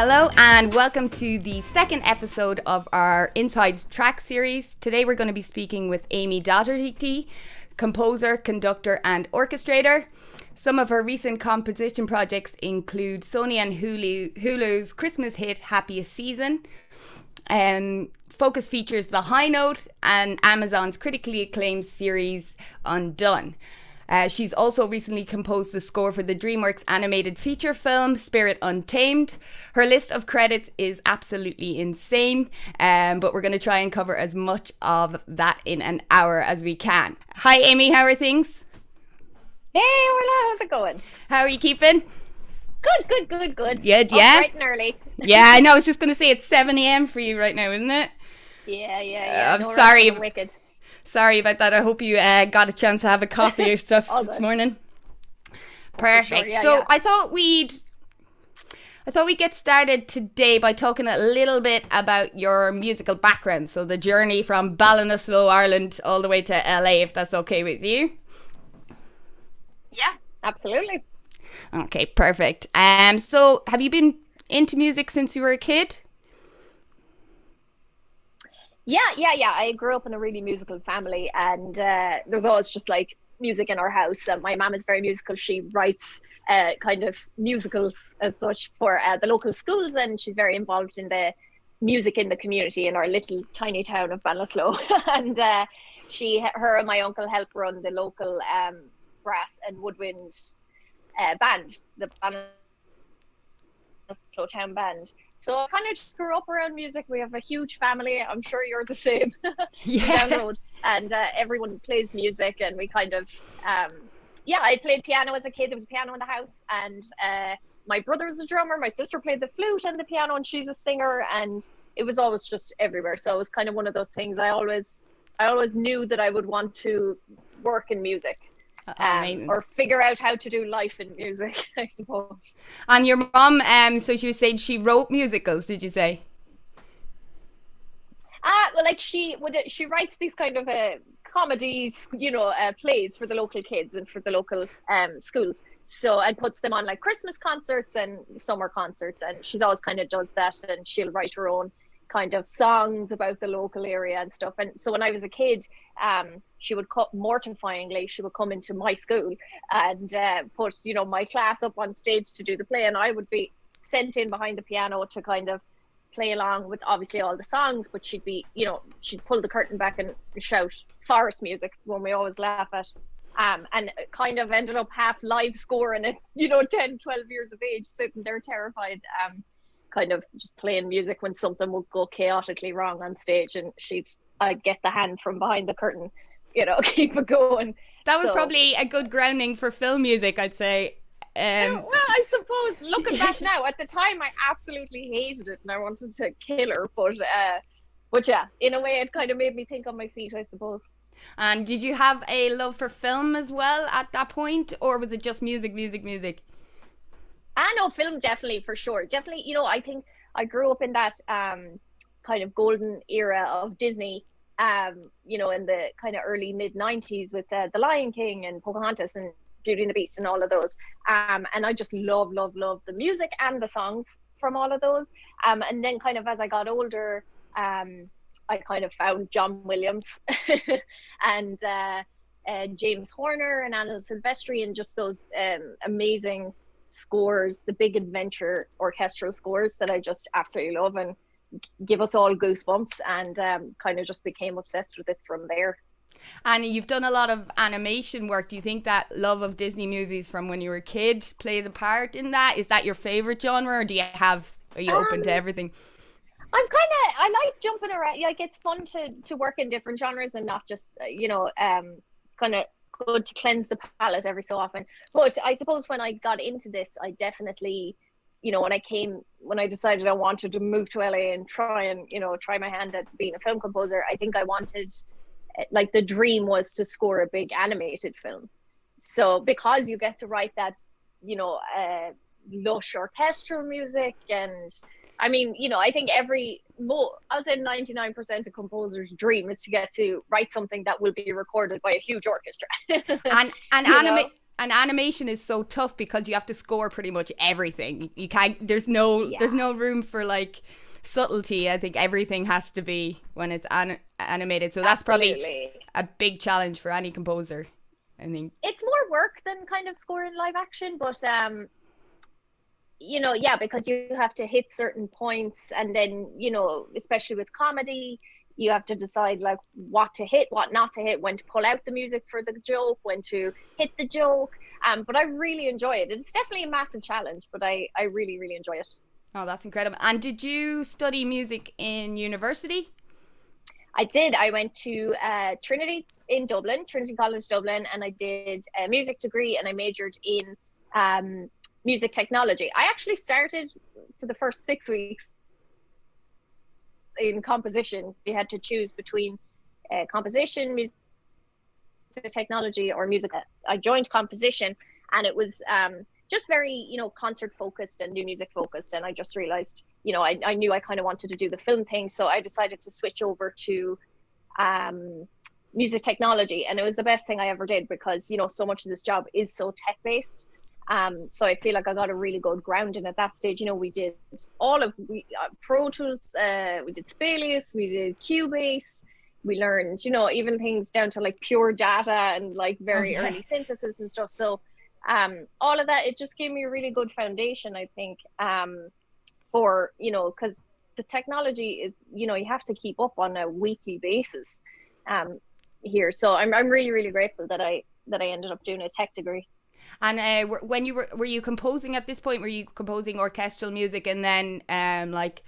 Hello and welcome to the second episode of our Inside Track series. Today we're going to be speaking with Amie Doherty, composer, conductor and orchestrator. Some of her recent composition projects include Sony and Hulu's Christmas hit Happiest Season. Focus features The High Note and Amazon's critically acclaimed series Undone. She's also recently composed the score for the Dreamworks animated feature film Spirit Untamed. Her list of credits is absolutely insane, but we're going to try and cover as much of that in an hour as we can. Hi Amie, how are things? Hey Orla, how's it going? How are you keeping? Good. Good, yeah. yeah? Bright and early. Yeah, I know, I was just going to say it's 7 a.m. for you right now, isn't it? Yeah. I'm sorry. Wicked. Sorry about that. I hope you got a chance to have a coffee or stuff this morning. Perfect. Sure, yeah. I thought we'd get started today by talking a little bit about your musical background. So the journey from Ballinasloe, Ireland, all the way to LA, if that's okay with you. Yeah, absolutely. Okay, perfect. So have you been into music since you were a kid? Yeah. I grew up in a really musical family, and there's always just like music in our house. My mom is very musical. She writes kind of musicals as such for the local schools, and she's very involved in the music in the community in our little tiny town of Ballinasloe. And her and my uncle help run the local brass and woodwind band, the Ballinasloe Town Band. So I kind of just grew up around music. We have a huge family. I'm sure you're the same. Down the road. And everyone plays music, and we kind of, I played piano as a kid. There was a piano in the house, and my brother was a drummer. My sister played the flute and the piano, and she's a singer, and it was always just everywhere. So it was kind of one of those things. I always knew that I would want to work in music. Or figure out how to do life in music, I suppose. And your mom, so she was saying she wrote musicals, did you say? Well, like she writes these kind of comedies, plays for the local kids and for the local schools. So and puts them on like Christmas concerts and summer concerts, and she's always kind of does that, and she'll write her own kind of songs about the local area and stuff. And so when I was a kid, she would mortifyingly, she would come into my school and put, my class up on stage to do the play, and I would be sent in behind the piano to kind of play along with obviously all the songs, but she'd be, she'd pull the curtain back and shout forest music. It's one we always laugh at. And kind of ended up half live scoring at, 10, 12 years of age, sitting there terrified, kind of just playing music when something would go chaotically wrong on stage, and I'd get the hand from behind the curtain, keep it going. That was probably a good grounding for film music, I'd say. Well, I suppose looking back now, at the time I absolutely hated it and I wanted to kill her, but yeah, in a way it kind of made me think on my feet, I suppose. And did you have a love for film as well at that point, or was it just music? No, film definitely, for sure. Definitely, I think I grew up in that kind of golden era of Disney, in the kind of early mid-90s with The Lion King and Pocahontas and Beauty and the Beast and all of those. And I just love the music and the songs from all of those. And then kind of as I got older, I kind of found John Williams and James Horner and Anna Silvestri, and just those amazing scores, the big adventure orchestral scores that I just absolutely love and give us all goosebumps, and kind of just became obsessed with it from there. And you've done a lot of animation work. Do you think that love of Disney movies from when you were a kid plays a part in that? Is that your favorite genre, or are you open to everything? I like jumping around. Like, it's fun to work in different genres and not just it's kind of good to cleanse the palate every so often. But I suppose when I got into this, I definitely, when I decided I wanted to move to LA and try my hand at being a film composer, I think I wanted, like, the dream was to score a big animated film. So because you get to write that, lush orchestral music, and I mean, I think I'll say 99% of composers' dream is to get to write something that will be recorded by a huge orchestra. and and animation is so tough because you have to score pretty much everything. You can't. There's no room for like subtlety. I think everything has to be when it's animated. So that's probably a big challenge for any composer. I think it's more work than kind of scoring live action, but you know, yeah, because you have to hit certain points, and then, you know, especially with comedy, you have to decide like what to hit, what not to hit, when to pull out the music for the joke, when to hit the joke. But I really enjoy it. It's definitely a massive challenge, but I really, really enjoy it. Oh, that's incredible. And did you study music in university? I did. I went to Trinity in Dublin, Trinity College Dublin, and I did a music degree, and I majored in music technology. I actually started for the first 6 weeks in composition. We had to choose between composition, music technology, or music. I joined composition, and it was just very, you know, concert focused and new music focused. And I just realized, you know, I knew I kind of wanted to do the film thing, so I decided to switch over to music technology, and it was the best thing I ever did, because, you know, so much of this job is so tech based. So I feel like I got a really good grounding at that stage. You know, we did Pro Tools, we did Spalius, we did Cubase, we learned, you know, even things down to like pure data and like very early synthesis and stuff. So all of that, it just gave me a really good foundation, I think, for, you know, because the technology is, you know, you have to keep up on a weekly basis here. So I'm really, really grateful that I ended up doing a tech degree. And when you were you composing at this point? Were you composing orchestral music and then like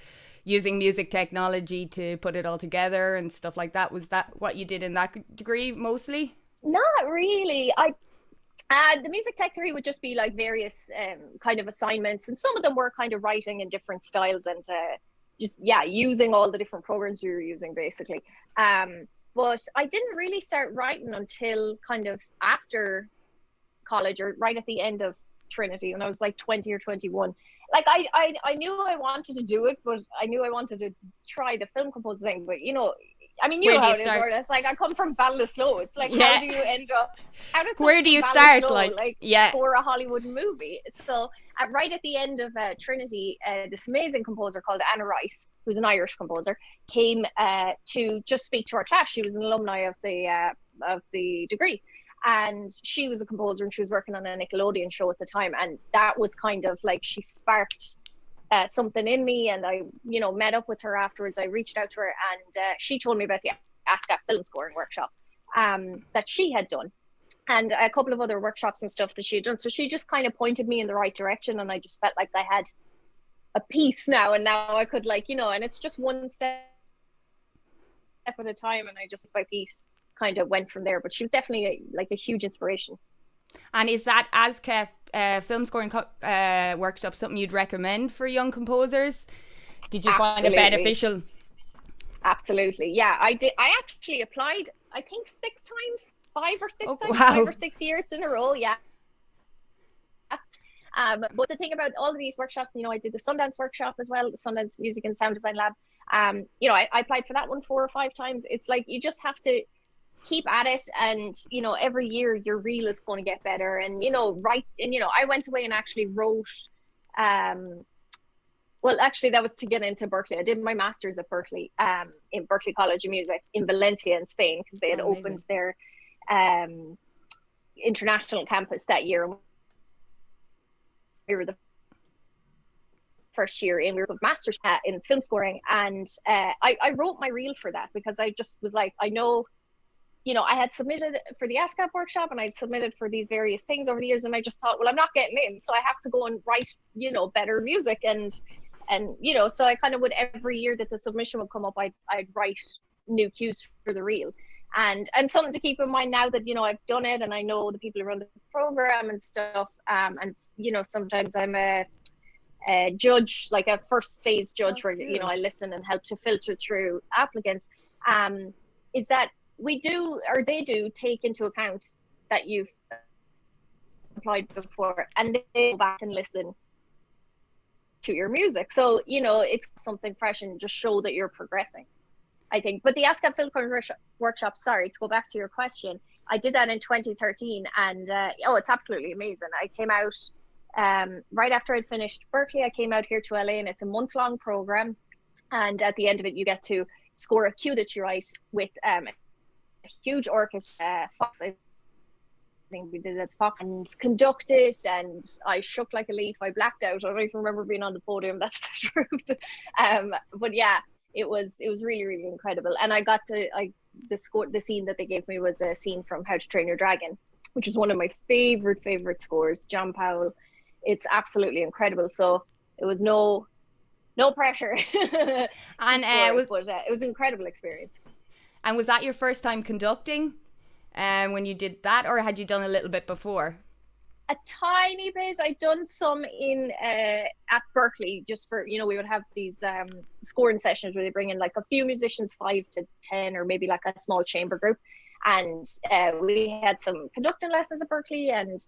using music technology to put it all together and stuff like that? Was that what you did in that degree mostly? Not really. The music tech degree would just be like various kind of assignments, and some of them were kind of writing in different styles and just using all the different programs we were using basically. But I didn't really start writing until kind of after college, or right at the end of Trinity, when I was like 20 or 21. Like I knew I wanted to do it, but I knew I wanted to try the film composer thing. But, you know, I mean, you know how it is, or it's like I come from Ballinasloe. It's like, how do you end up? Where do you start? Like for a Hollywood movie. So right at the end of Trinity, this amazing composer called Anna Rice, who's an Irish composer, came to just speak to our class. She was an alumni of the degree, and she was a composer, and she was working on a Nickelodeon show at the time. And that was kind of like, she sparked something in me, and I, you know, met up with her afterwards. I reached out to her, and she told me about the ASCAP film scoring workshop that she had done, and a couple of other workshops and stuff that she had done. So she just kind of pointed me in the right direction, and I just felt like I had a piece now, and now I could, like, you know, and it's just one step at a time, and I just by piece kind of went from there. But she was definitely like a huge inspiration. And is that ASCAP film scoring workshop something you'd recommend for young composers? Did you find it beneficial? Absolutely, yeah. I did. I actually applied, I think 5 or 6 years in a row. Yeah. But the thing about all of these workshops, you know, I did the Sundance workshop as well, the Sundance Music and Sound Design Lab. You know, I applied for that one 4 or 5 times. It's like, you just have to keep at it, and, you know, every year your reel is going to get better. And, you know, and, you know, I went away and actually wrote, well, actually that was to get into Berkeley. I did my master's at Berkeley, in Berkeley College of Music in Valencia in Spain, because they had opened their international campus that year. We were the first year in, we were master's in film scoring, and I wrote my reel for that, because I just was like, I know, you know, I had submitted for the ASCAP workshop, and I'd submitted for these various things over the years, and I just thought, well, I'm not getting in, so I have to go and write, you know, better music. And you know, so I kind of would, every year that the submission would come up, I'd write new cues for the reel. And something to keep in mind now that, you know, I've done it, and I know the people who run the program and stuff, and, you know, sometimes I'm a judge, like a first phase judge, where, you know, I listen and help to filter through applicants, is that we do, or they do, take into account that you've applied before, and they go back and listen to your music. So, you know, it's something fresh, and just show that you're progressing, I think. But the ASCAP Film Workshop, sorry, to go back to your question, I did that in 2013, and it's absolutely amazing. I came out right after I'd finished Berkeley. I came out here to LA, and it's a month-long program. And at the end of it, you get to score a cue that you write with a huge orchestra, Fox. I think we did it at Fox, and conduct it, and I shook like a leaf. I blacked out. I don't even remember being on the podium. That's the truth. But yeah, it was really, really incredible. And I got to the scene that they gave me was a scene from How to Train Your Dragon, which is one of my favorite scores. John Powell. It's absolutely incredible. So it was no pressure. And it was an incredible experience. And was that your first time conducting when you did that, or had you done a little bit before? A tiny bit. I'd done some in at Berkeley, just for, we would have these scoring sessions where they bring in like a few musicians, 5 to 10, or maybe like a small chamber group. And we had some conducting lessons at Berkeley, and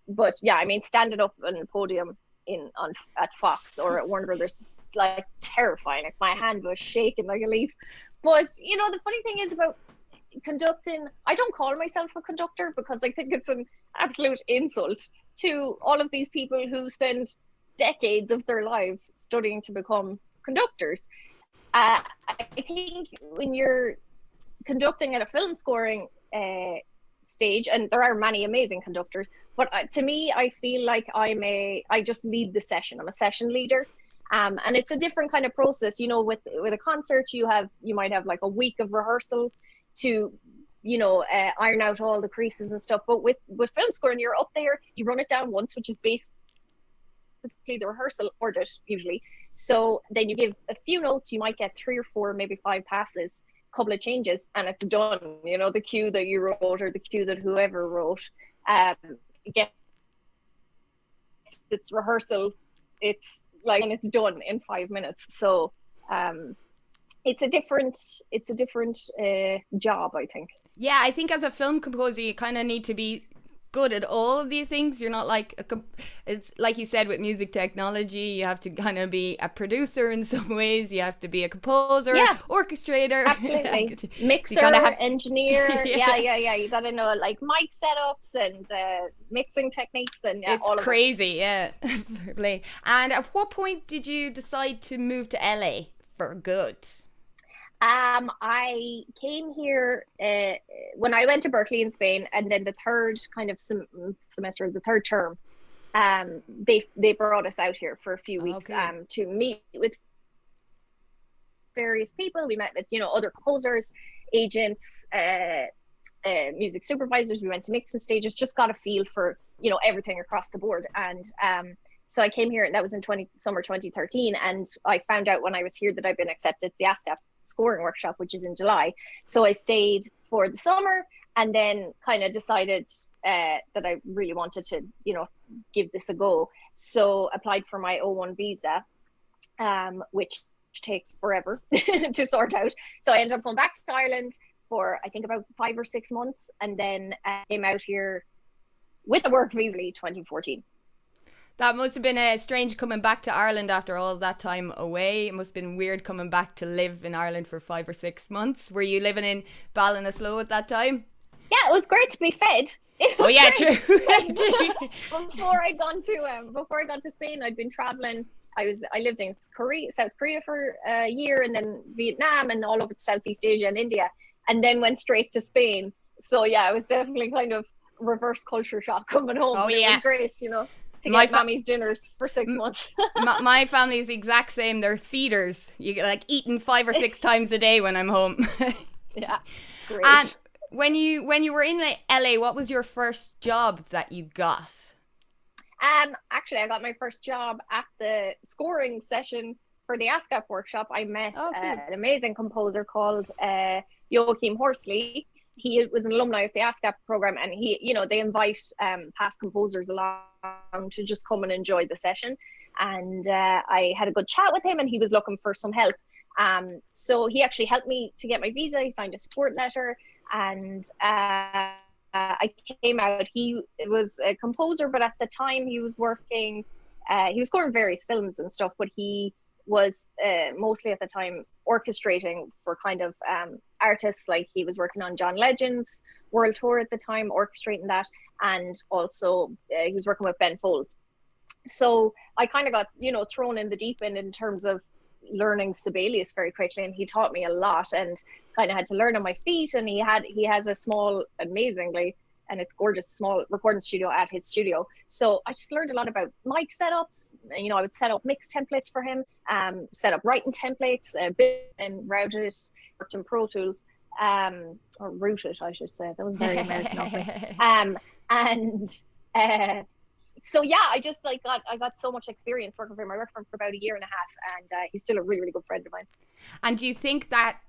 but yeah, I mean, standing up on the podium at Fox or at Warner Brothers, it's like terrifying. Like my hand was shaking like a leaf. But the funny thing is about conducting, I don't call myself a conductor because I think it's an absolute insult to all of these people who spend decades of their lives studying to become conductors. I think when you're conducting at a film scoring stage, and there are many amazing conductors, but to me, I feel like I just lead the session. I'm a session leader. And it's a different kind of process. With a concert, you might have like a week of rehearsal to iron out all the creases and stuff. But with film scoring, you're up there, you run it down once, which is basically the rehearsal ordered usually. So then you give a few notes, you might get 3 or 4, maybe 5 passes, couple of changes, and it's done. The cue that you wrote or the cue that whoever wrote it's rehearsal, it's like, and it's done in 5 minutes. So it's a different job, I think. Yeah, I think as a film composer, you kind of need to be good at all of these things. You're not like it's like you said with music technology, you have to kind of be a producer in some ways, you have to be a composer, orchestrator, absolutely. Mixer, engineer. yeah you gotta know like mic setups and mixing techniques, and it's all crazy. And at what point did you decide to move to LA for good? I came here when I went to Berkeley in Spain, and then the third kind of semester, the third term, they brought us out here for a few weeks to meet with various people. We met with other composers, agents, music supervisors. We went to mixing stages, just got a feel for everything across the board. And so I came here, and that was in summer 2013, and I found out when I was here that I'd been accepted to the ASCAP scoring workshop, which is in July. So I stayed for the summer, and then kind of decided that I really wanted to give this a go. So applied for my O1 visa, which takes forever to sort out. So I ended up going back to Ireland for I think about 5 or 6 months, and then came out here with a work visa in 2014. That must have been strange coming back to Ireland after all that time away. It must have been weird coming back to live in Ireland for 5 or 6 months. Were you living in Ballinasloe at that time? Yeah, it was great to be fed. Oh yeah, true. Before I got to Spain, I'd been traveling. I lived in South Korea for a year, and then Vietnam, and all over Southeast Asia and India, and then went straight to Spain. So yeah, it was definitely kind of reverse culture shock coming home. Oh, It was great, to get mommy's dinners for 6 months. my family is the exact same. They're feeders. You get like eating 5 or 6 times a day when I'm home. Yeah, it's great. And when you were in LA, what was your first job that you got? Actually, I got my first job at the scoring session for the ASCAP workshop. I met an amazing composer called Joachim Horsley. He was an alumni of the ASCAP program, and they invite past composers along to just come and enjoy the session. And I had a good chat with him, and he was looking for some help. So he actually helped me to get my visa. He signed a support letter, and I came out. He was a composer, but at the time he was working, he was scoring various films and stuff, but he was mostly at the time orchestrating for kind of artists. Like he was working on John Legend's world tour at the time, orchestrating that, and also he was working with Ben Folds. So I kind of got, you know, thrown in the deep end in terms of learning Sibelius very quickly, and he taught me a lot and kind of had to learn on my feet. And he has a small, amazingly, and it's gorgeous, small recording studio at his studio. So I just learned a lot about mic setups. You know, I would set up mix templates for him, set up writing templates, build and route it, worked in Pro Tools, or route it, I should say. That was very American of me. So yeah, I just like I got so much experience working for him. I worked for him for about a year and a half, and he's still a really, really good friend of mine. And do you think that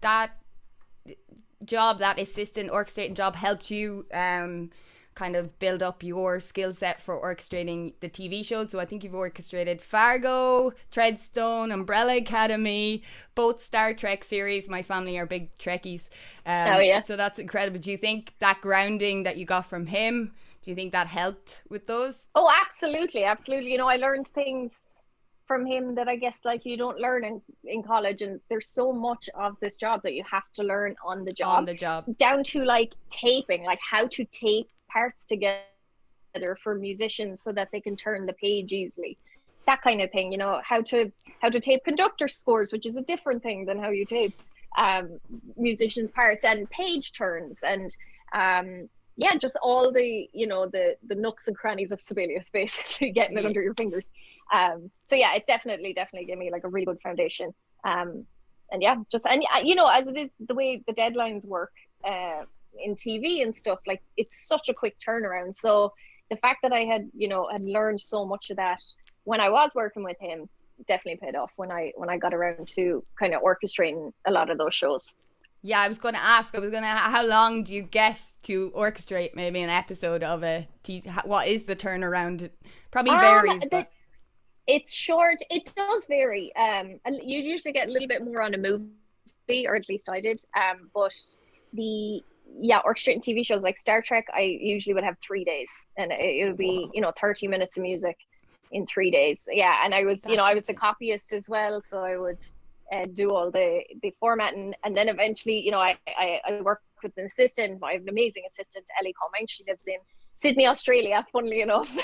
job, that assistant orchestrating job, helped you kind of build up your skill set for orchestrating the TV shows? So I think you've orchestrated Fargo, Treadstone, Umbrella Academy, both Star Trek series. My family are big Trekkies. Oh yeah. So that's incredible. Do you think that grounding that you got from him, do you think that helped with those? Oh, absolutely. Absolutely. You know, I learned things from him that I guess like you don't learn in college, and there's so much of this job that you have to learn on the job. Down to like taping, like how to tape parts together for musicians so that they can turn the page easily. That kind of thing, you know, how to tape conductor scores, which is a different thing than how you tape musicians' parts, and page turns, and yeah, just all the, you know, the nooks and crannies of Sibelius, basically getting it under your fingers. So yeah, it definitely gave me like a really good foundation. And yeah, you know, as it is the way the deadlines work in TV and stuff, like it's such a quick turnaround. So the fact that I had, you know, had learned so much of that when I was working with him definitely paid off when I got around to kind of orchestrating a lot of those shows. Yeah, I was going to ask, how long do you get to orchestrate maybe an episode of what is the turnaround? Probably varies. It's short. It does vary. You usually get a little bit more on a movie, or at least I did. But orchestrating TV shows like Star Trek, I usually would have 3 days, and it would be, you know, 30 minutes of music in 3 days. Yeah, and I was, you know, I was the copyist as well, so I would do all the formatting, and then eventually, you know, I work with an assistant. I have an amazing assistant, Ellie Cumming. She lives in Sydney, Australia, funnily enough.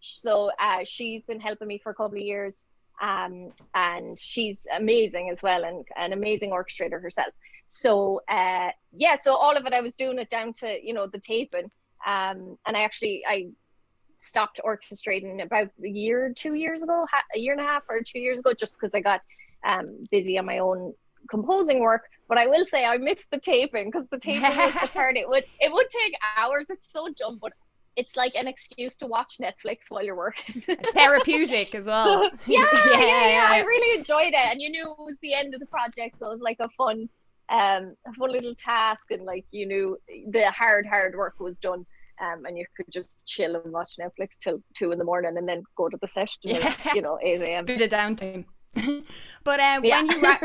So she's been helping me for a couple of years, and she's amazing as well, and an amazing orchestrator herself. So so all of it, I was doing it down to, you know, the taping, and I stopped orchestrating about a year, 2 years ago, a year and a half or 2 years ago, just because I got busy on my own composing work. But I will say I missed the taping, because the taping was the part it would take hours. It's so dumb, but it's like an excuse to watch Netflix while you're working. Therapeutic as well. So, yeah, I really enjoyed it, and you knew it was the end of the project, so it was like a fun little task, and like you knew the hard work was done. And you could just chill and watch Netflix till 2 a.m. and then go to the session at, you know, 8 a.m. Bit of downtime. But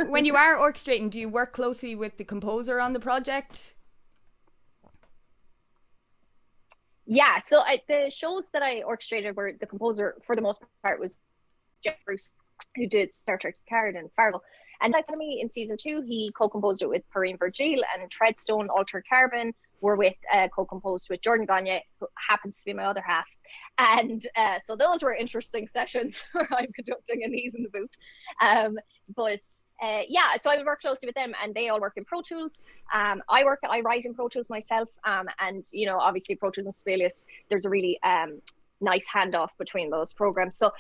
when you are orchestrating, do you work closely with the composer on the project? Yeah, so the shows that I orchestrated, were the composer for the most part was Jeff Bruce, who did Star Trek Picard and Fargo. And Academy in season 2, he co-composed it with Perrine Virgil, and Treadstone, Altered Carbon were with co-composed with Jordan Gagne, who happens to be my other half. And so those were interesting sessions where I'm conducting and he's in the booth. So I would work closely with them, and they all work in Pro Tools. I write in Pro Tools myself, and you know, obviously Pro Tools and Sibelius, there's a really nice handoff between those programs. So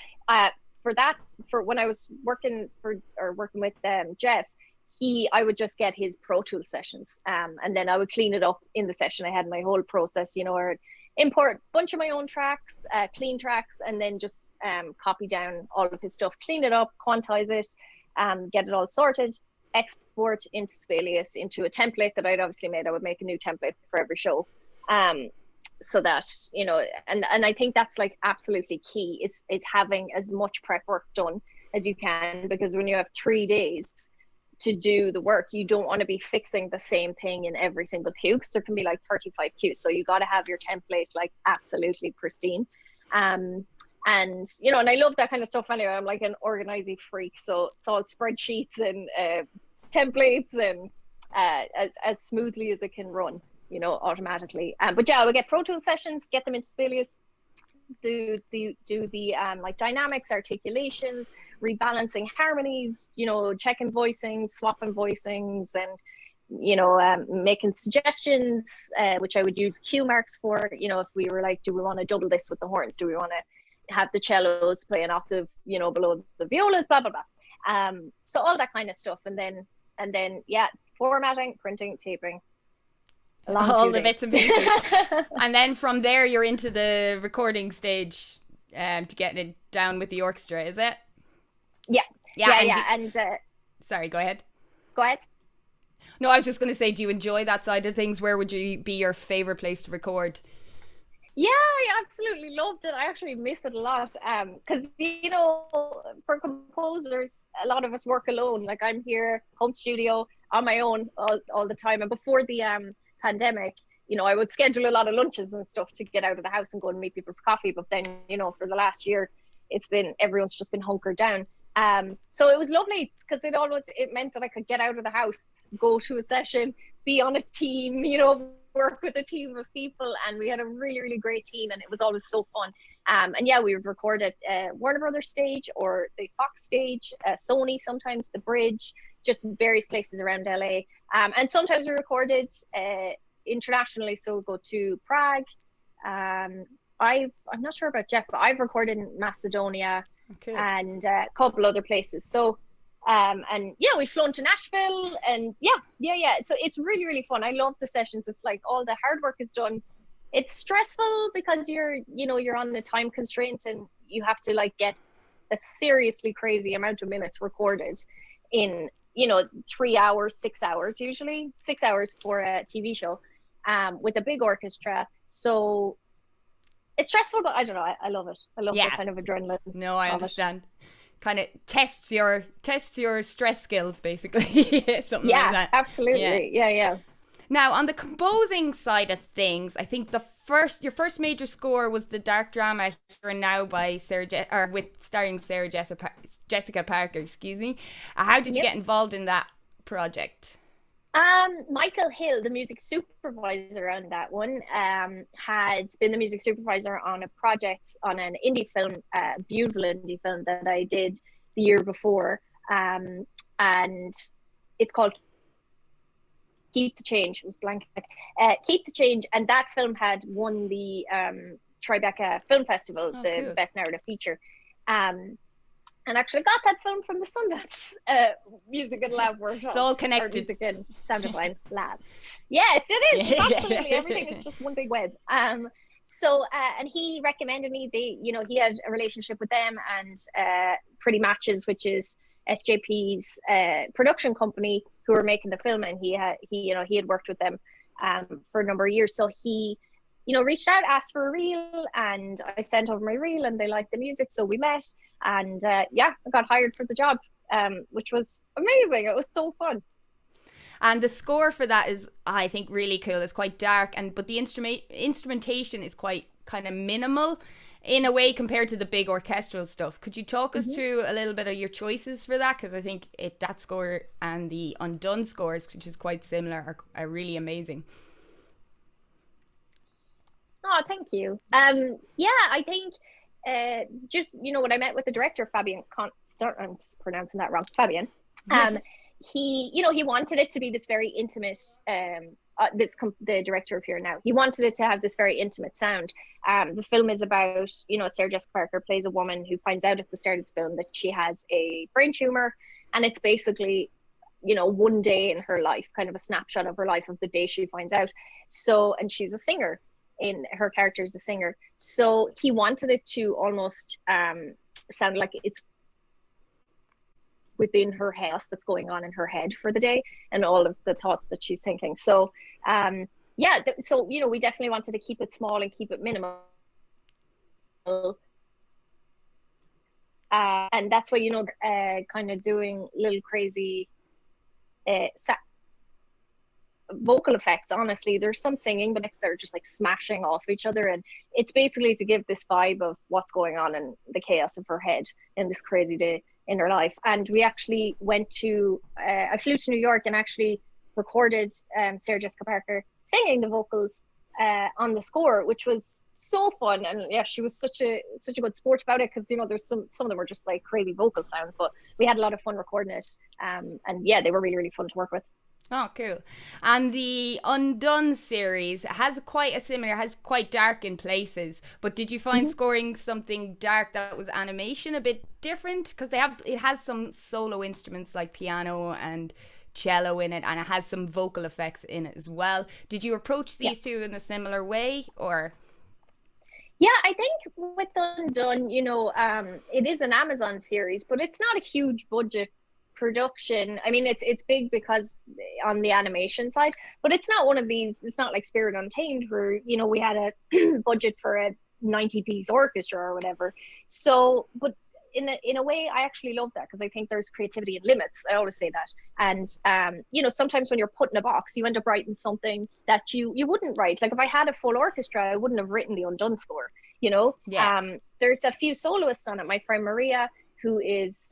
for when I was working with Jeff, I would just get his Pro Tools sessions, and then I would clean it up in the session. I had my whole process, you know, or import a bunch of my own tracks, clean tracks, and then just copy down all of his stuff, clean it up, quantize it, get it all sorted, export into Sibelius into a template that I'd obviously made. I would make a new template for every show, so that, you know, and I think that's like absolutely key, is having as much prep work done as you can, because when you have 3 days to do the work, you don't want to be fixing the same thing in every single cue, because there can be like 35 cues. So you got to have your template like absolutely pristine. And you know, and I love that kind of stuff anyway. I'm like an organizing freak, so it's all spreadsheets and templates and as smoothly as it can run, you know, automatically. But yeah, I would get Pro Tool sessions, get them into Sibelius, do the like dynamics, articulations, rebalancing harmonies, you know, checking voicings, swapping voicings, and you know, making suggestions, which I would use cue marks for. You know, if we were like, do we want to double this with the horns? Do we want to have the cellos play an octave, you know, below the violas? Blah blah blah. So all that kind of stuff, and then yeah, formatting, printing, taping. All the bits and pieces. And then from there you're into the recording stage to get it down with the orchestra, is it? Yeah. And sorry, go ahead. No, I was just going to say, do you enjoy that side of things? Where would you be your favorite place to record? Yeah, I absolutely loved it. I actually miss it a lot. Because, you know, for composers, a lot of us work alone. Like I'm here, home studio, on my own all the time. And before the pandemic, you know, I would schedule a lot of lunches and stuff to get out of the house and go and meet people for coffee. But then, you know, for the last year, everyone's just been hunkered down. So it was lovely because it meant that I could get out of the house, go to a session, be on a team, you know, work with a team of people, and we had a really, really great team, and it was always so fun. And yeah, we would record at Warner Brothers stage or the Fox stage, Sony, sometimes the Bridge, just various places around LA. And sometimes we recorded internationally, so we'll go to Prague. I'm not sure about Jeff, but I've recorded in Macedonia. Okay. And a couple other places. So and yeah, we've flown to Nashville, and yeah. So it's really, really fun. I love the sessions. It's like all the hard work is done. It's stressful because you're on a time constraint, and you have to like get a seriously crazy amount of minutes recorded in, you know, 3 hours, 6 hours, usually 6 hours for a TV show, with a big orchestra. So it's stressful, but I don't know. I love it. I love that kind of adrenaline. No, I understand. Kind of tests your stress skills, basically. Something like that. Absolutely. Yeah. Now, on the composing side of things, I think your first major score was the dark drama Here and Now by starring Sarah Jessica Parker. Excuse me. How did you get involved in that project? Michael Hill, the music supervisor on that one, had been the music supervisor on a project on an indie film, beautiful indie film that I did the year before. And it's called Keep the Change. It was blank. Keep the Change. And that film had won the Tribeca Film Festival, the Best Narrative Feature. And actually got that film from the Sundance Music and Lab Workshop. It's all connected. Music and Sound Design Lab. Yes, it is. It's absolutely everything is just one big web. So and he recommended me. He had a relationship with them and Pretty Matches, which is SJP's production company, who were making the film, and he had worked with them for a number of years. So he reached out, asked for a reel, and I sent over my reel, and they liked the music, so we met, and I got hired for the job, which was amazing. It was so fun. And the score for that is, I think, really cool. It's quite dark, but the instrumentation is quite kind of minimal in a way compared to the big orchestral stuff. Could you talk us through a little bit of your choices for that? Because I think that score and the Undone scores, which is quite similar, are really amazing. Oh, thank you. I think just, when I met with the director, Fabian, I'm pronouncing that wrong, Fabian, he wanted it to be this very intimate, the director of Here and Now, he wanted it to have this very intimate sound. The film is about, Sarah Jessica Parker plays a woman who finds out at the start of the film that she has a brain tumor, and it's basically, one day in her life, kind of a snapshot of her life of the day she finds out. So, and she's a singer. In her character is a singer, so he wanted it to almost sound like it's within her house that's going on in her head for the day and all of the thoughts that she's thinking. So we definitely wanted to keep it small and keep it minimal, and that's why kind of doing little crazy vocal effects. Honestly, there's some singing, but they're just like smashing off each other, and it's basically to give this vibe of what's going on in the chaos of her head in this crazy day in her life. And we actually went to I flew to New York and actually recorded Sarah Jessica Parker singing the vocals on the score, which was so fun. And yeah, she was such a good sport about it, because there's some of them were just like crazy vocal sounds, but we had a lot of fun recording it. And yeah, they were really, really fun to work with. Oh, cool. And the Undone series has quite dark in places. But did you find scoring something dark that was animation a bit different? Because it has some solo instruments like piano and cello in it, and it has some vocal effects in it as well. Did you approach these two in a similar way, or? Yeah, I think with Undone, it is an Amazon series, but it's not a huge budget production. I mean, it's big because on the animation side, but it's not one of these. It's not like Spirit Untamed, where we had a budget for a 90-piece orchestra or whatever. So, but in a way, I actually love that, because I think there's creativity and limits. I always say that. And sometimes when you're put in a box, you end up writing something that you wouldn't write. Like if I had a full orchestra, I wouldn't have written the Undone score. Yeah. There's a few soloists on it. My friend Maria, who is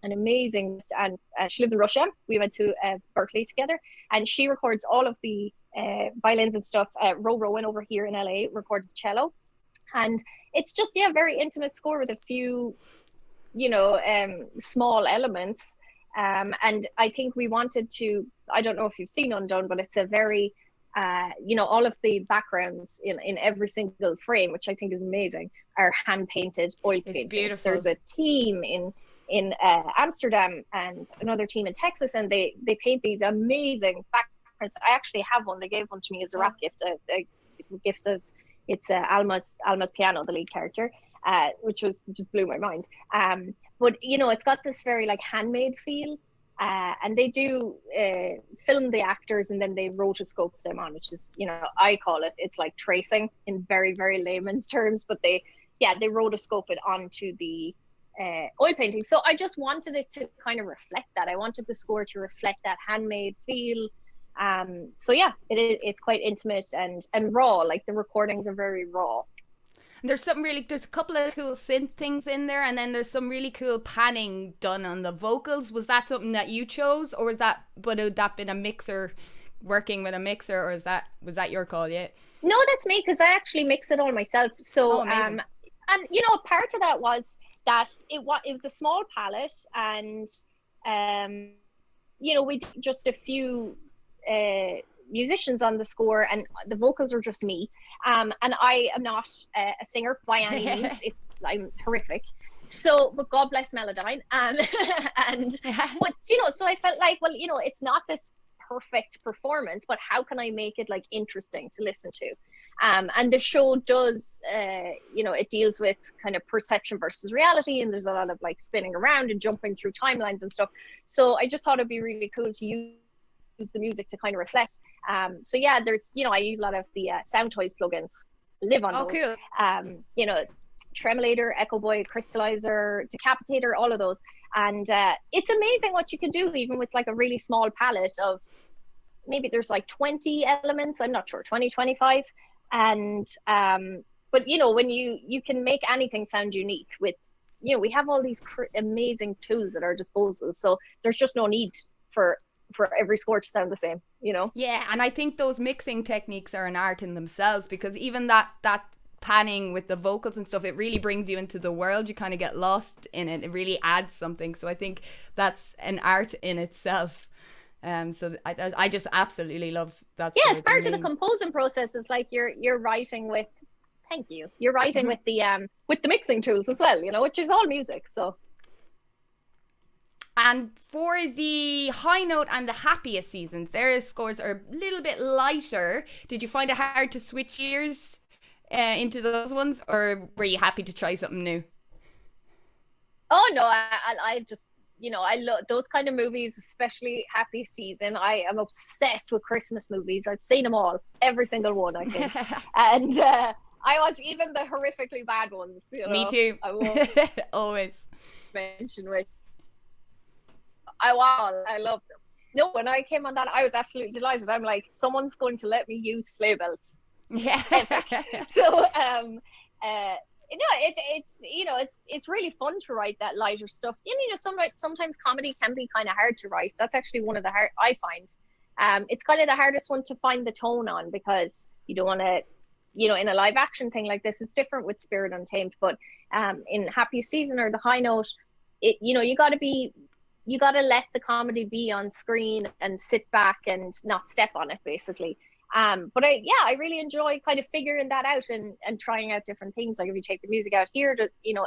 an amazing, and she lives in Russia. We went to Berkeley together, and she records all of the violins and stuff. Rowan over here in LA recorded cello, and it's just a very intimate score with a few small elements, and I think we wanted to, I don't know if you've seen Undone, but it's a very all of the backgrounds in every single frame, which I think is amazing, are hand painted oil paintings. Beautiful. There's a team in Amsterdam and another team in Texas, and they paint these amazing backgrounds. I actually have one. They gave one to me as a wrap gift, a gift of, it's Alma's piano, the lead character, which just blew my mind. But it's got this very like handmade feel, and they do film the actors and then they rotoscope them on, which is, I call it's like tracing in very, very layman's terms, but they rotoscope it onto the oil painting. So I just wanted it to kind of reflect that. I wanted the score to reflect that handmade feel. So yeah, it's quite intimate and raw. Like the recordings are very raw. And there's a couple of cool synth things in there, and then there's some really cool panning done on the vocals. Was that something that you chose, or would that been a mixer, working with a mixer, or was that your call? Yeah. No, that's me, because I actually mix it all myself. So and part of that was that it was a small palette, and we did just a few musicians on the score, and the vocals are just me, and I am not a singer by any means. I'm horrific, so but God bless Melodyne, and but so I felt like, well, it's not this perfect performance, but how can I make it like interesting to listen to? And the show does it deals with kind of perception versus reality, and there's a lot of like spinning around and jumping through timelines and stuff. So I just thought it'd be really cool to use the music to kind of reflect. So yeah, there's I use a lot of the Sound Toys plugins, live on those. Cool. Tremolator, Echo Boy, Crystallizer, Decapitator, all of those. And it's amazing what you can do even with like a really small palette of, maybe there's like 20 elements, I'm not sure, 20, 25. And but when you can make anything sound unique with, we have all these amazing tools at our disposal, so there's just no need for every score to sound the same. Yeah, and I think those mixing techniques are an art in themselves, because even that panning with the vocals and stuff, it really brings you into the world. You kind of get lost in it. It really adds something. So I think that's an art in itself. So I just absolutely love that. Yeah, it's part of the composing process. It's like you're writing with, thank you, you're writing with the mixing tools as well, which is all music. So. And for the high note and the happiest seasons, their scores are a little bit lighter. Did you find it hard to switch gears into those ones, or were you happy to try something new? Oh no, I just, I love those kind of movies, especially happy season. I am obsessed with Christmas movies. I've seen them all, every single one, I think. And I watch even the horrifically bad ones. Me too. I won't always mention which. I love them. No, when I came on that, I was absolutely delighted. I'm like, someone's going to let me use sleigh bells. Yeah. So it's really fun to write that lighter stuff. Sometimes comedy can be kind of hard to write. That's actually one of the hard, I find, It's kind of the hardest one to find the tone on, because you don't want to, in a live action thing like this, it's different with Spirit Untamed, but in Happy Season or The High Note, you got to let the comedy be on screen and sit back and not step on it, basically. But I really enjoy kind of figuring that out and trying out different things. Like if you take the music out here,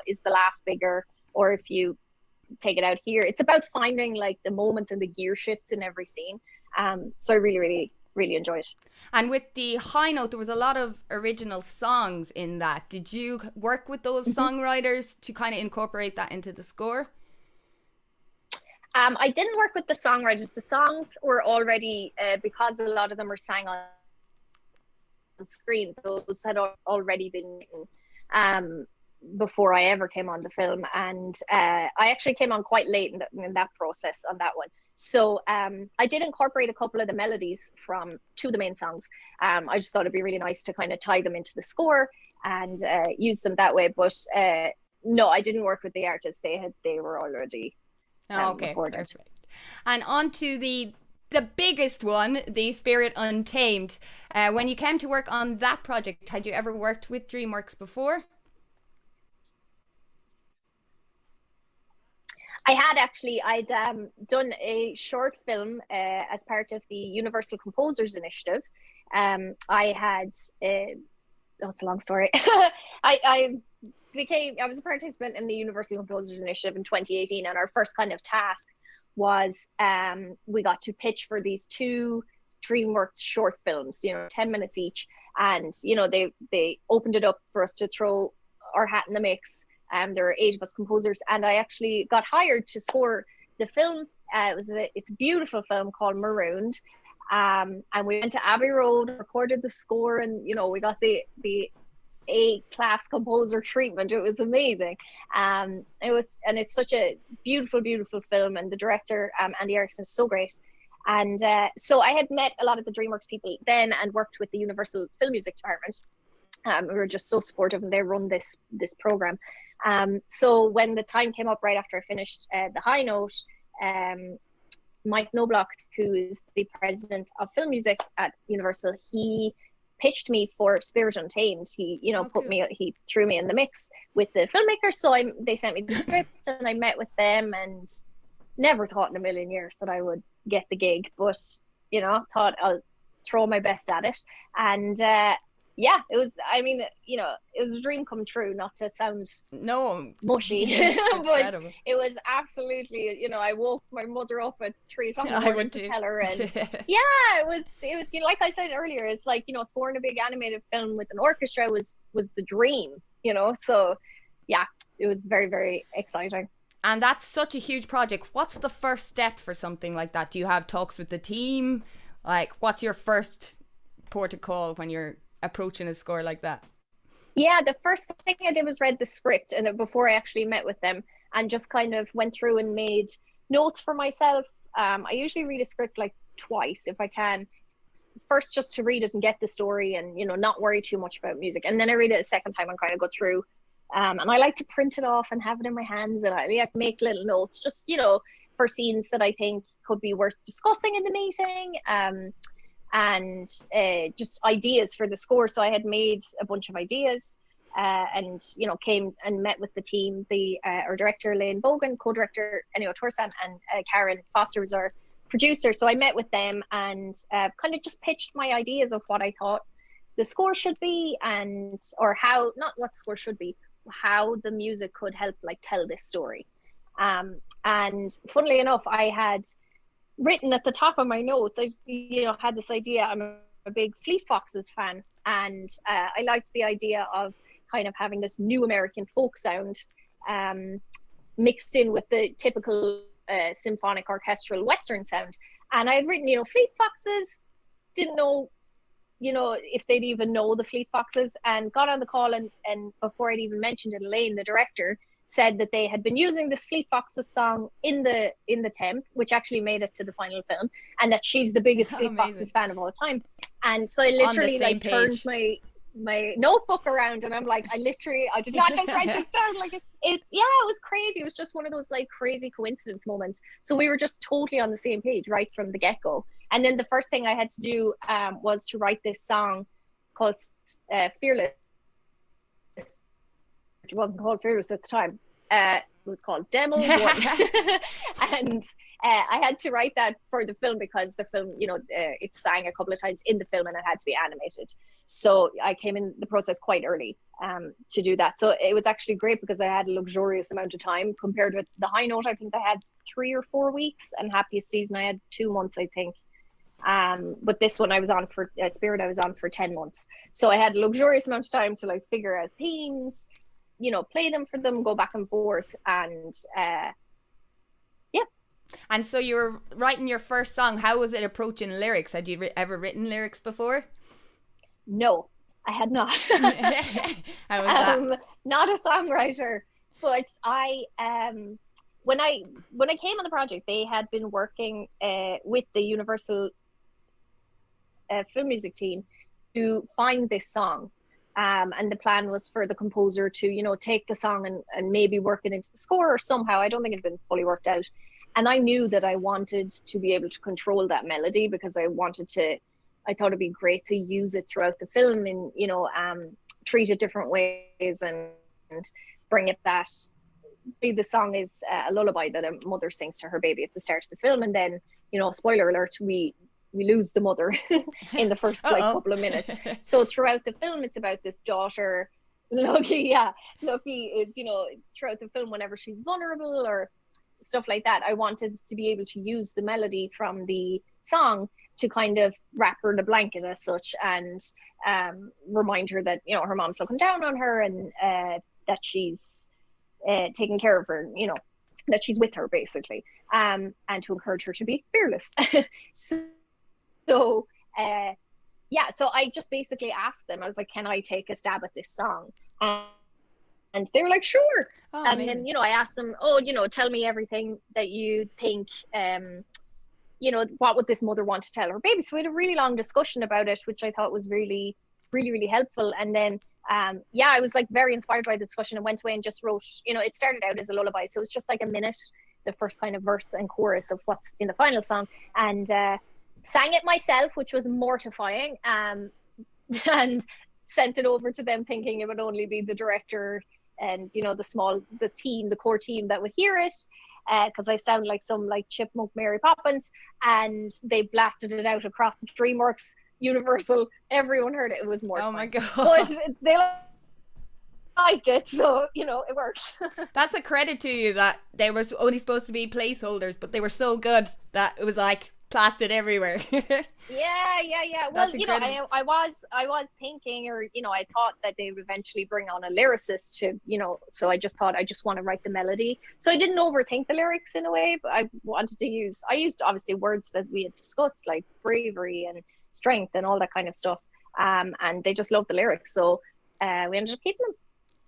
is the laugh bigger? Or if you take it out here, it's about finding like the moments and the gear shifts in every scene. So I really, really, really enjoyed it. And with The High Note, there was a lot of original songs in that. Did you work with those songwriters to kind of incorporate that into the score? I didn't work with the songwriters. The songs were already, because a lot of them were sang on screen, those had already been written before I ever came on the film. And I actually came on quite late in that process on that one. So I did incorporate a couple of the melodies to the main songs. I just thought it'd be really nice to kind of tie them into the score and use them that way. But no, I didn't work with the artists. They were already recorded. Perfect. And on to the biggest one, the Spirit Untamed. When you came to work on that project, had you ever worked with Dreamworks before? I had actually. I'd done a short film as part of the Universal Composers Initiative. I had, it's a long story. I was a participant in the Universal Composers Initiative in 2018, and our first kind of task was we got to pitch for these 2 Dreamworks short films, 10 minutes each, and they opened it up for us to throw our hat in the mix. There were 8 of us composers, and I actually got hired to score the film. It's a beautiful film called Marooned, and we went to Abbey Road, recorded the score, and we got the A-class composer treatment. It was amazing. It's such a beautiful, beautiful film, and the director Andy Erickson is so great. And so I had met a lot of the Dreamworks people then and worked with the Universal Film Music Department. We were just so supportive, and they run this program. So when the time came up right after I finished The High Note, Mike Knobloch, who is the president of film music at Universal, he pitched me for Spirit Untamed. He he threw me in the mix with the filmmakers. So they sent me the script, and I met with them, and never thought in a million years that I would get the gig, but thought I'll throw my best at it. And it was, it was a dream come true, not to sound mushy, but it was absolutely, I woke my mother up at 3 o'clock in the morning to tell her, and it was, like I said earlier, it's like, scoring a big animated film with an orchestra was the dream, so yeah, it was very, very exciting. And that's such a huge project. What's the first step for something like that? Do you have talks with the team? Like, what's your first port of call when you're approaching a score like that? Yeah, the first thing I did was read the script, and before I actually met with them, and just kind of went through and made notes for myself. I usually read a script like twice if I can. First, just to read it and get the story, and not worry too much about music, and then I read it a second time and kind of go through. And I like to print it off and have it in my hands, and I like make little notes, just for scenes that I think could be worth discussing in the meeting. And just ideas for the score. So I had made a bunch of ideas, and came and met with the team. Our director Lane Bogan, co-director Ennio Torsan, and Karen Foster was our producer. So I met with them and kind of just pitched my ideas of what I thought the score should be, or how, not what score should be, how the music could help tell this story. And funnily enough, I had written at the top of my notes, I had this idea. I'm a big Fleet Foxes fan, and I liked the idea of kind of having this new American folk sound mixed in with the typical symphonic orchestral Western sound. And I had written, Fleet Foxes, didn't know, if they'd even know the Fleet Foxes, and got on the call, and before I'd even mentioned it, Elaine, the director, said that they had been using this Fleet Foxes song in the temp, which actually made it to the final film, and that she's the biggest Fleet Foxes fan of all time. And so I literally turned my notebook around, and I'm like, I did not just write this down. It was crazy. It was just one of those crazy coincidence moments. So we were just totally on the same page right from the get-go. And then the first thing I had to do was to write this song called Fearless. It wasn't called Fearless at the time. It was called Demo 1. And I had to write that for the film because the film, it sang a couple of times in the film and it had to be animated. So I came in the process quite early to do that. So it was actually great because I had a luxurious amount of time compared with the High Note. I think I had 3 or 4 weeks, and Happiest Season I had 2 months, I think. But this one I was on for Spirit, I was on for 10 months. So I had a luxurious amount of time to like figure out themes, play them for them, go back and forth, and yeah. And so you were writing your first song. How was it approaching lyrics? Had you ever written lyrics before? No, I had not. How was that? Not a songwriter, but I when I came on the project, they had been working with the Universal film music team to find this song. And the plan was for the composer to, take the song and maybe work it into the score or somehow. I don't think it had been fully worked out. And I knew that I wanted to be able to control that melody because I thought it'd be great to use it throughout the film and, treat it different ways and bring it that. The song is a lullaby that a mother sings to her baby at the start of the film. And then, spoiler alert, we lose the mother in the first couple of minutes. So throughout the film, it's about this daughter, Lucky is, throughout the film, whenever she's vulnerable or stuff like that, I wanted to be able to use the melody from the song to kind of wrap her in a blanket as such and remind her that, her mom's looking down on her and that she's taking care of her, that she's with her basically, and to encourage her to be fearless. So I just basically asked them, I was like, can I take a stab at this song? And they were like, sure. Oh, and amazing. then, I asked them, tell me everything that you think, what would this mother want to tell her baby? So we had a really long discussion about it, which I thought was really, really, really helpful. And then, I was like very inspired by the discussion and went away and just wrote, it started out as a lullaby. So it was just like a minute, the first kind of verse and chorus of what's in the final song. And, sang it myself, which was mortifying, and sent it over to them thinking it would only be the director and the core team that would hear it, because I sound like some like chipmunk Mary Poppins, and they blasted it out across the Dreamworks, Universal, everyone heard it. It was mortifying. Oh my god. But they liked it, so it worked. That's a credit to you that they were only supposed to be placeholders, but they were so good that it was like plastered everywhere. Yeah. Well, I was thinking, or I thought that they would eventually bring on a lyricist to, so I just thought I just want to write the melody. So I didn't overthink the lyrics in a way, but I used obviously words that we had discussed, like bravery and strength and all that kind of stuff. And they just loved the lyrics, so we ended up keeping them.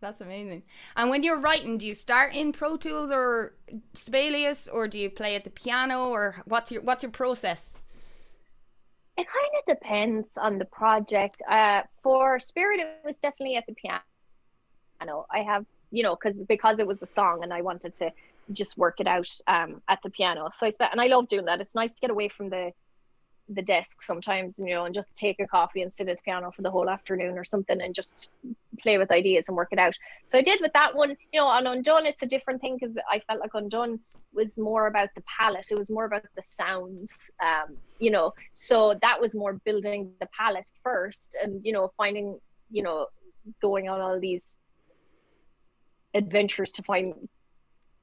That's amazing. And when you're writing, do you start in Pro Tools or Sibelius, or do you play at the piano, or what's your process? It kind of depends on the project. For Spirit, it was definitely at the piano. I have, because it was a song and I wanted to just work it out at the piano. So and I love doing that. It's nice to get away from the desk sometimes, and just take a coffee and sit at the piano for the whole afternoon or something and just play with ideas and work it out. So I did with that one. On Undone, it's a different thing because I felt like Undone was more about the palette. It was more about the sounds, so that was more building the palette first and, finding, going on all these adventures to find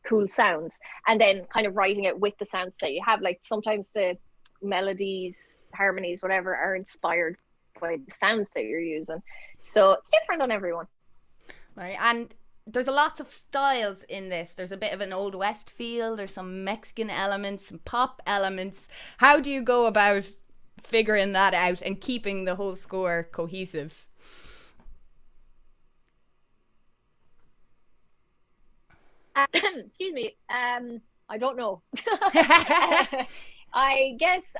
cool sounds and then kind of writing it with the sounds that you have. Like sometimes the melodies, harmonies, whatever, are inspired by the sounds that you're using. So it's different on everyone. Right, and there's a lot of styles in this. There's a bit of an Old West feel, there's some Mexican elements, some pop elements. How do you go about figuring that out and keeping the whole score cohesive? Excuse me. I don't know. I guess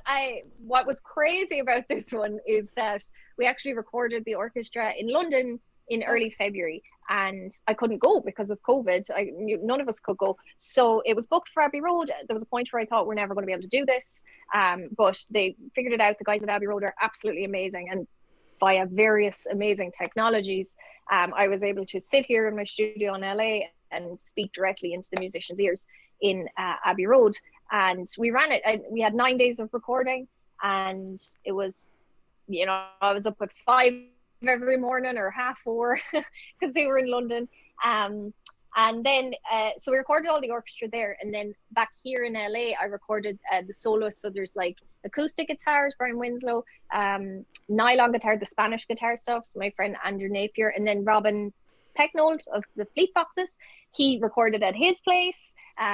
what was crazy about this one is that we actually recorded the orchestra in London in early February, and I couldn't go because of COVID. None of us could go. So it was booked for Abbey Road. There was a point where I thought we're never going to be able to do this. But they figured it out. The guys at Abbey Road are absolutely amazing. And via various amazing technologies, I was able to sit here in my studio in LA and speak directly into the musicians' ears in Abbey Road. And we ran it. We had 9 days of recording, and it was, I was up at 5 every morning or 4:30 because they were in London. And then, so we recorded all the orchestra there. And then back here in LA, I recorded the soloists. So there's like acoustic guitars, Brian Winslow, nylon guitar, the Spanish guitar stuff. So my friend Andrew Napier, and then Robin Pecknold of the Fleet Foxes. He recorded at his place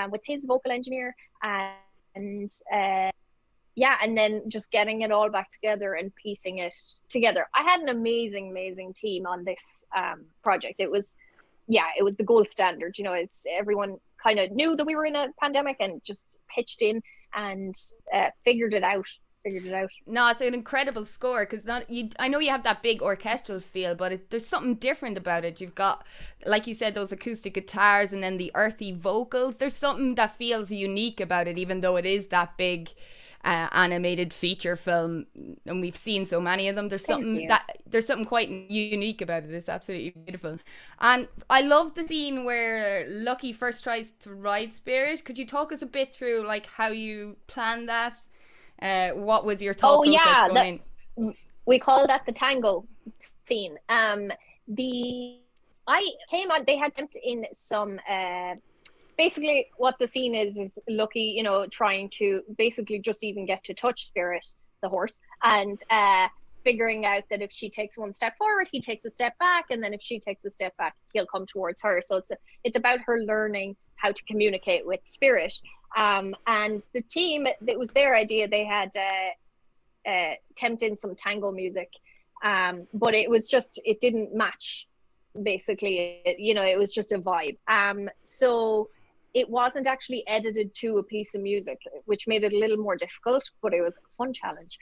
with his vocal engineer. And and then just getting it all back together and piecing it together. I had an amazing team on this project. It was the gold standard. It's everyone kind of knew that we were in a pandemic and just pitched in and figured it out. No, it's an incredible score because I know you have that big orchestral feel, but there's something different about it. You've got, like you said, those acoustic guitars and then the earthy vocals. There's something that feels unique about it, even though it is that big animated feature film, and we've seen so many of them. There's something quite unique about it. It's absolutely beautiful. And I love the scene where Lucky first tries to ride Spirit. Could you talk us a bit through like how you planned that? What was your thought process going in? We call that the Tango scene. They had jumped in some basically what the scene is Lucky, trying to basically just even get to touch Spirit, the horse, and figuring out that if she takes one step forward, he takes a step back, and then if she takes a step back, he'll come towards her. So it's about her learning how to communicate with Spirit. And the team, it was their idea. They had tempted in some tango music, but it didn't match. Basically, it was just a vibe. So it wasn't actually edited to a piece of music, which made it a little more difficult, but it was a fun challenge.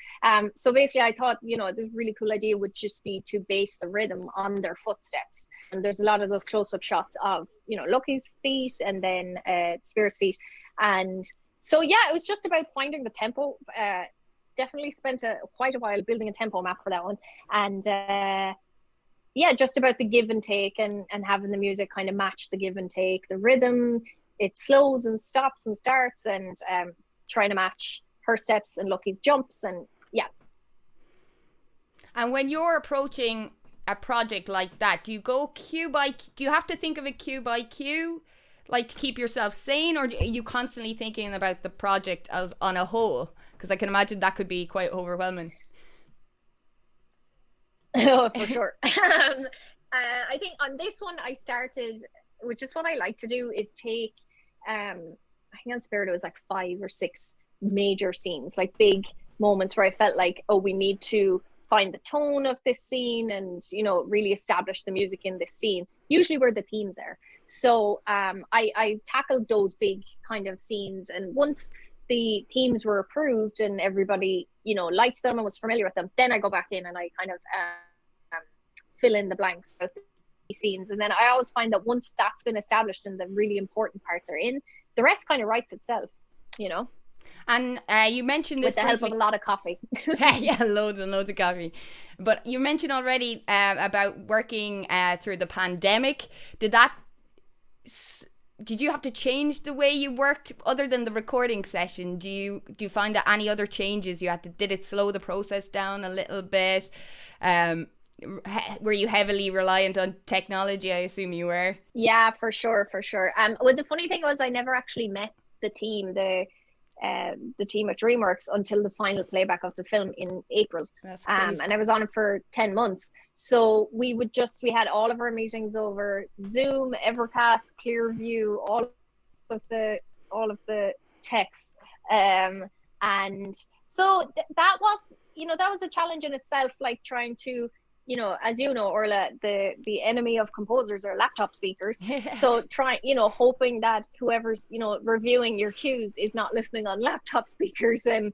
So basically I thought, the really cool idea would just be to base the rhythm on their footsteps. And there's a lot of those close-up shots of, Lucky's feet and then Spirit's feet. And so, it was just about finding the tempo. Definitely spent quite a while building a tempo map for that one. And just about the give and take and having the music kind of match the give and take, the rhythm. It slows and stops and starts, and trying to match her steps and Lucky's jumps. And And when you're approaching a project like that, do you have to think of it cue by cue, like to keep yourself sane, or are you constantly thinking about the project as on a whole? Because I can imagine that could be quite overwhelming. Oh, for sure. I think on this one I started, which is what I like to do, is take I think on Spirit it was like 5 or 6 major scenes, like big moments where I felt like, we need to find the tone of this scene and really establish the music in this scene, usually where the themes are. So I tackled those big kind of scenes, and once the themes were approved and everybody liked them and was familiar with them, then I go back in and I kind of fill in the blanks of the scenes. And then I always find that once that's been established and the really important parts are in, the rest kind of writes itself, And you mentioned this with the help of a lot of coffee. Yeah, loads and loads of coffee. But you mentioned already about working through the pandemic. Did you have to change the way you worked other than the recording session? Do you find that any other changes you had to? Did it slow the process down a little bit? Were you heavily reliant on technology? I assume you were. Yeah, for sure. Well, the funny thing was I never actually met the team, the team at Dreamworks, until the final playback of the film in April. That's crazy. And I was on it for 10 months. So we had all of our meetings over Zoom, Evercast, Clearview, all of the texts. And so that was a challenge in itself, like trying to, as Orla, the enemy of composers are laptop speakers. So hoping that whoever's, reviewing your cues is not listening on laptop speakers. And,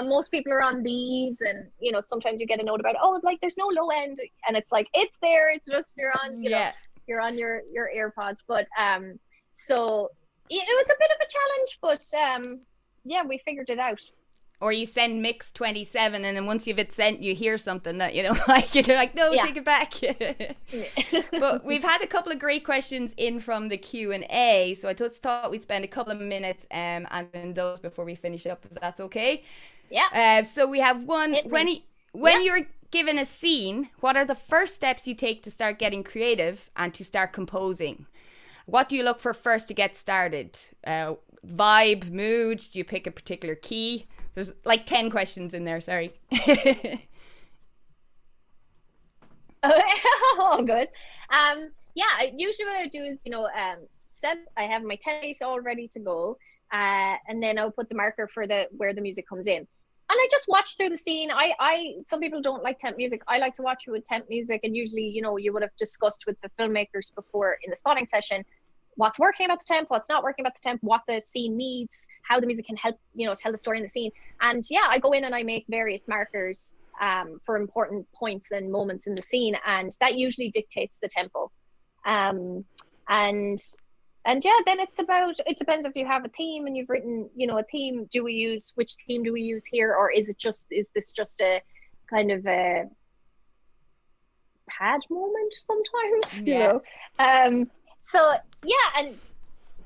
most people are on these, and, sometimes you get a note about, like there's no low end, and it's like, it's there. It's just, you're on, you're on your AirPods. But so it was a bit of a challenge, but yeah, we figured it out. Or you send mix 27 and then once you've hit sent, you hear something that you don't like. You're like, no, Yeah. take it back. But we've had a couple of great questions in from the Q&A. So I just thought we'd spend a couple of minutes answering those before we finish up, if that's okay. Yeah. So we have one. When you're given a scene, what are the first steps you take to start getting creative and to start composing? What do you look for first to get started? Vibe, mood? Do you pick a particular key? There's like 10 questions in there, sorry. Oh, good. Yeah, usually what I do is, I have my template all ready to go, and then I'll put the marker for where the music comes in. And I just watch through the scene. Some people don't like temp music. I like to watch it with temp music, and usually, you would have discussed with the filmmakers before in the spotting session what's working about the temp, what's not working about the temp, what the scene needs, how the music can help, tell the story in the scene. And yeah, I go in and I make various markers for important points and moments in the scene, and that usually dictates the tempo. And yeah, then it depends if you have a theme and you've written, a theme. Which theme do we use here, or is this just a kind of a pad moment sometimes? Yeah. So yeah,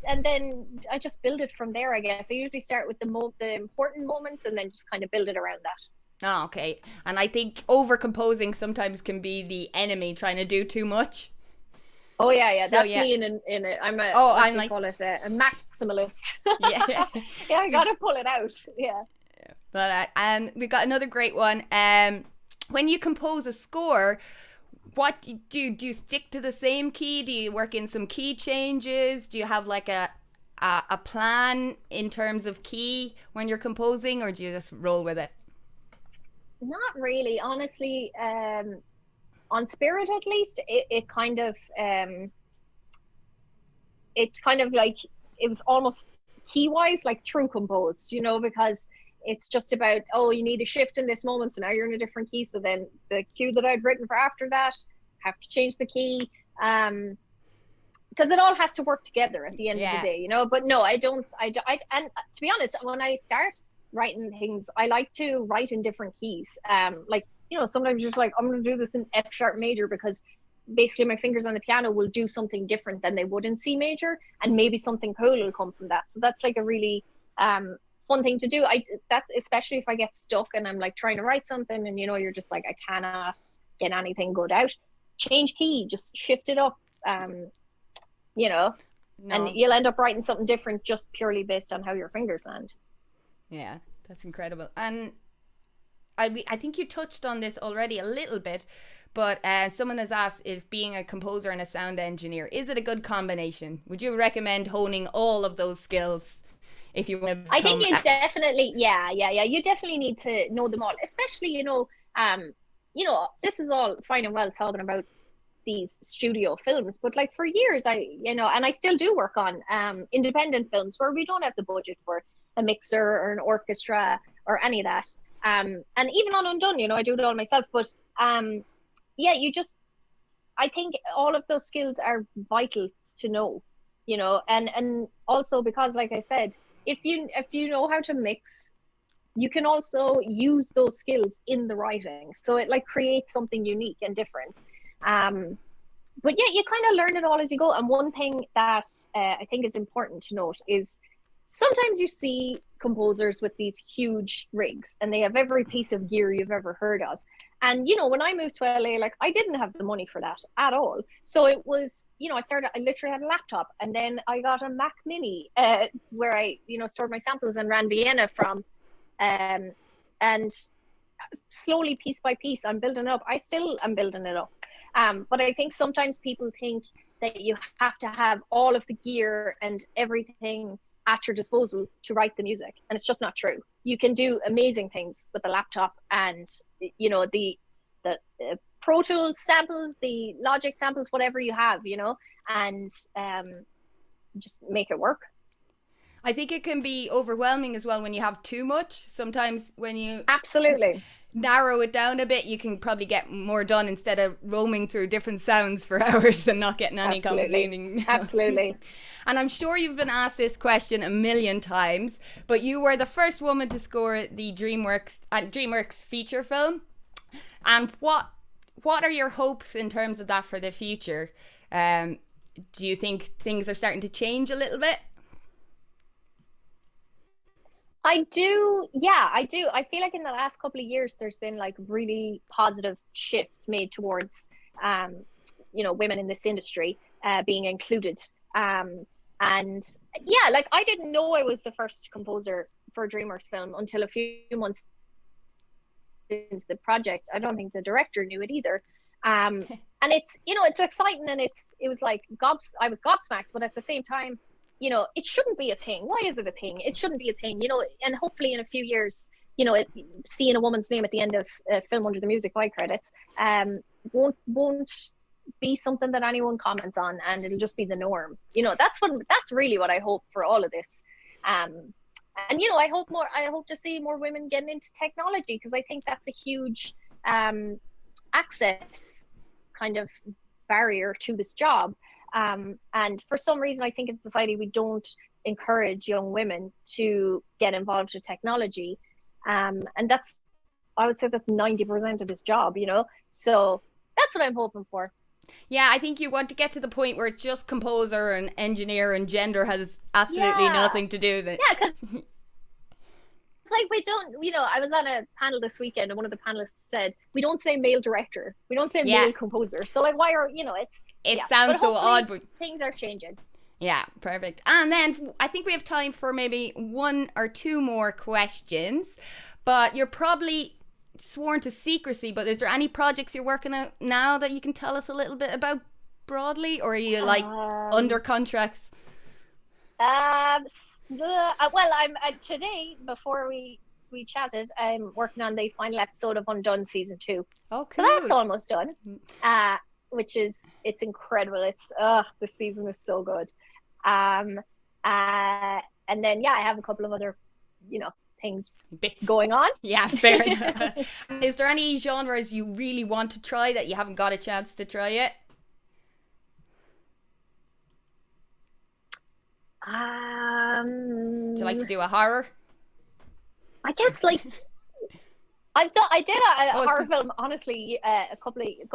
and then I just build it from there, I guess. I usually start with the important moments and then just kind of build it around that. Oh, okay. And I think over composing sometimes can be the enemy, trying to do too much. Oh yeah. So, that's me in it. I'm call it a maximalist. Yeah. Yeah, I gotta pull it out. Yeah. But we got another great one. When you compose a score, what do you stick to the same key? Do you work in some key changes? Do you have like a plan in terms of key when you're composing, or do you just roll with it? Not really, honestly. On Spirit, at least, it kind of it's kind of like it was almost key wise like true composed, because it's just about, you need a shift in this moment, so now you're in a different key, so then the cue that I'd written for after that have to change the key, because it all has to work together at the end of the day, but no, I don't, and to be honest, when I start writing things, I like to write in different keys, sometimes you're just like, I'm going to do this in F sharp major, because basically my fingers on the piano will do something different than they would in C major, and maybe something cool will come from that. So that's like a really fun thing to do. That especially if I get stuck and I'm like trying to write something and you're just like, I cannot get anything good out. Change key, just shift it up, and you'll end up writing something different just purely based on how your fingers land. Yeah, that's incredible. And I think you touched on this already a little bit, but someone has asked if being a composer and a sound engineer, is it a good combination? Would you recommend honing all of those skills if you want to I think you definitely, you definitely need to know them all, especially, this is all fine and well talking about these studio films, but like for years and I still do work on independent films where we don't have the budget for a mixer or an orchestra or any of that. And even on Undone, I do it all myself, but I think all of those skills are vital to know, and also because, like I said, if you know how to mix, you can also use those skills in the writing. So it like creates something unique and different. But yeah, you kind of learn it all as you go. And one thing that I think is important to note is sometimes you see composers with these huge rigs and they have every piece of gear you've ever heard of. And, when I moved to LA, like I didn't have the money for that at all. So it was, I literally had a laptop, and then I got a Mac Mini where I, stored my samples and ran Vienna from. And slowly, piece by piece, I'm building it up. I still am building it up. But I think sometimes people think that you have to have all of the gear and everything at your disposal to write the music, and it's just not true. You can do amazing things with a laptop and the Pro Tools samples, the Logic samples, whatever you have, and just make it work. I think it can be overwhelming as well when you have too much. Sometimes when you absolutely narrow it down a bit, you can probably get more done instead of roaming through different sounds for hours and not getting any compensating. Absolutely. And I'm sure you've been asked this question a million times, but you were the first woman to score the Dreamworks feature film. And what are your hopes in terms of that for the future? Do you think things are starting to change a little bit? I do. Yeah, I do. I feel like in the last couple of years, there's been like really positive shifts made towards, women in this industry being included. And yeah, like I didn't know I was the first composer for a Dreamworks film until a few months into the project. I don't think the director knew it either. And it's exciting, and it was like I was gobsmacked, but at the same time, it shouldn't be a thing. Why is it a thing? It shouldn't be a thing, and hopefully in a few years, seeing a woman's name at the end of a film under the music by credits won't be something that anyone comments on, and it'll just be the norm. That's really what I hope for all of this. And I hope to see more women getting into technology, because I think that's a huge access kind of barrier to this job. And for some reason, I think in society, we don't encourage young women to get involved with technology. And I would say that's 90% of this job, So that's what I'm hoping for. Yeah, I think you want to get to the point where it's just composer and engineer, and gender has absolutely nothing to do with it. Yeah, because it's like we don't, I was on a panel this weekend, and one of the panelists said, we don't say male director, we don't say male composer. So like, why are, it sounds so odd, but things are changing. Yeah, perfect. And then I think we have time for maybe one or two more questions, but you're probably sworn to secrecy, but is there any projects you're working on now that you can tell us a little bit about broadly, or are you like under contracts? Well, I'm today, before we chatted, I'm working on the final episode of Undone season 2. Oh, cool. So that's almost done. It's incredible. It's the season is so good. And then I have a couple of other things bits going on. Yeah, fair enough. Is there any genres you really want to try that you haven't got a chance to try yet? Would you like to do a horror? I guess I did a horror film, honestly, a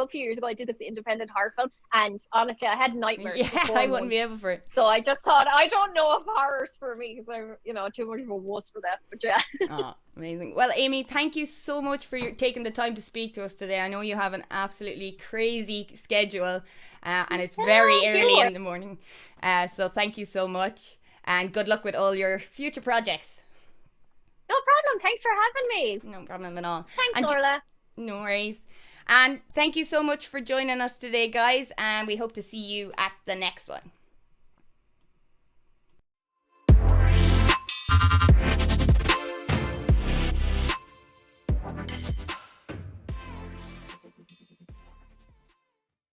few years ago. I did this independent horror film, and honestly, I had nightmares. Yeah, I wouldn't be able for it. So I just thought, I don't know if horror's for me, because I'm, too much of a wuss for that. But yeah. Oh, amazing. Well, Amie, thank you so much for taking the time to speak to us today. I know you have an absolutely crazy schedule, and it's very early in the morning. So thank you so much, and good luck with all your future projects. No problem. Thanks for having me. No problem at all. Thanks, Orla. No worries. And thank you so much for joining us today, guys. And we hope to see you at the next one.